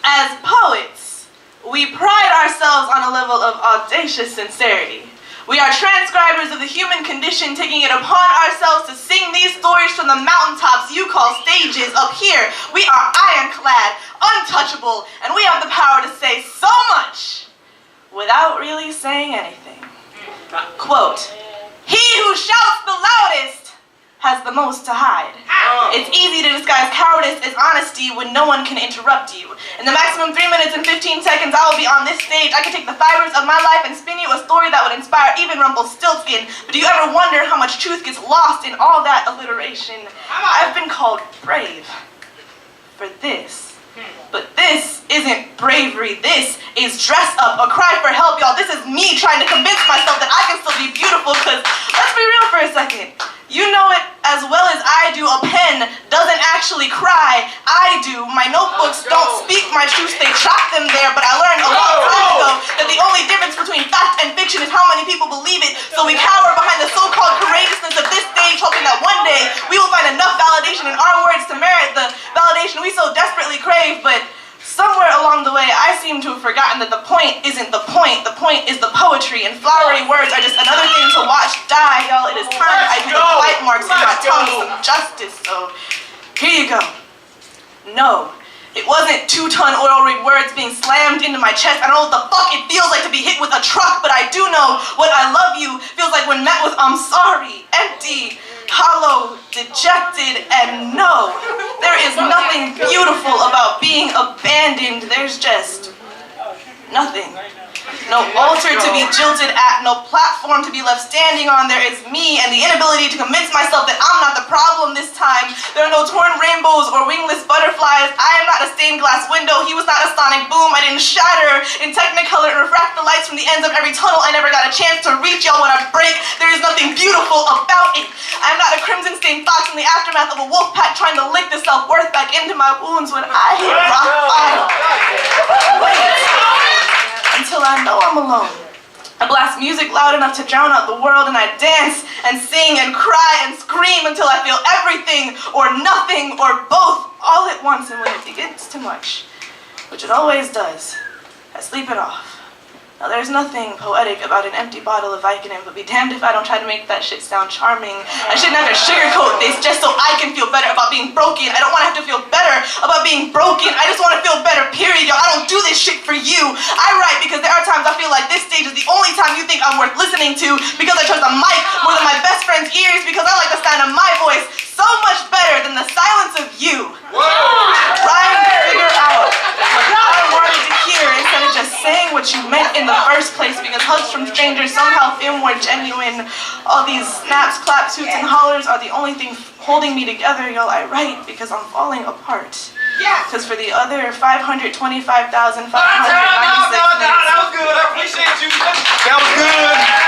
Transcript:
As poets, we pride ourselves on a level of audacious sincerity. We are transcribers of the human condition, taking it upon ourselves to sing these stories from the mountaintops you call stages. Up here, we are ironclad, untouchable, and we have the power to say so much without really saying anything. Quote, "He who shouts the loudest has the most to hide." It's easy to disguise cowardice as honesty when no one can interrupt you. In the maximum 3 minutes and 15 seconds I will be on this stage, I can take the fibers of my life and spin you a story that would inspire even Rumpelstiltskin. But do you ever wonder how much truth gets lost in all that alliteration? I've been called brave for this. But this isn't bravery, this is dress up, a cry for help, y'all. This is me trying to convince myself that I can still be beautiful, because let's be real for a second. You know it as well as I do, a pen doesn't actually cry, I do. My notebooks don't speak my truths, they trap them there, but I learned a long time ago that the only difference between fact and fiction is how many people believe it, so we cower behind the so-called courageousness of this stage, hoping that one day we will find enough validation in our words to merit the validation we so desperately crave. But somewhere along the way, I seem to have forgotten that the point isn't the point is the poetry, and flowery words are just another thing to watch die, y'all. It is time I do the bite marks in my tongue some justice, so here you go. No, it wasn't 2-ton oil rig words being slammed into my chest. I don't know what the fuck it feels like to be hit with a truck, but I do know what I love you feels like when met with I'm sorry, empty, hollow, dejected, and no. There is nothing beautiful about being abandoned. There's just nothing. No altar to be jilted at, no platform to be left standing on. There is me and the inability to convince myself that I'm not the problem this time. There are no torn rainbows or wingless butterflies. I am not a stained glass window. He was not a sonic boom. I didn't shatter in technicolor and refract the lights from the ends of every tunnel. I never got a chance to reach y'all when I break. There is nothing beautiful about it. I'm not a crimson-stained fox in the aftermath of a wolf pack trying to lick the self-worth back into my wounds when I hit rock bottom. Wait until I know I'm alone. I blast music loud enough to drown out the world, and I dance and sing and cry and scream until I feel everything or nothing or both all at once, and when it gets too much, which it always does, I sleep it off. Now there's nothing poetic about an empty bottle of Vicodin, but be damned if I don't try to make that shit sound charming. I shouldn't have to sugarcoat this just so I can feel better about being broken. I don't want to have to feel better about being broken. I just want to feel better, period, y'all. I don't do this shit for you. I write because there are times I feel like this stage is the only time you think I'm worth listening to, because I trust a mic more than my best friend's ears, because I like the sound of my voice so much better than the silence of you. Trying to figure out what I wanted to hear instead of just saying what you meant in the first place, because hugs from strangers somehow feel more genuine. All these snaps, claps, hoots, and hollers are the only thing holding me together, y'all. I write because I'm falling apart. Because for the other 525,596 that was good. I appreciate you. That was good.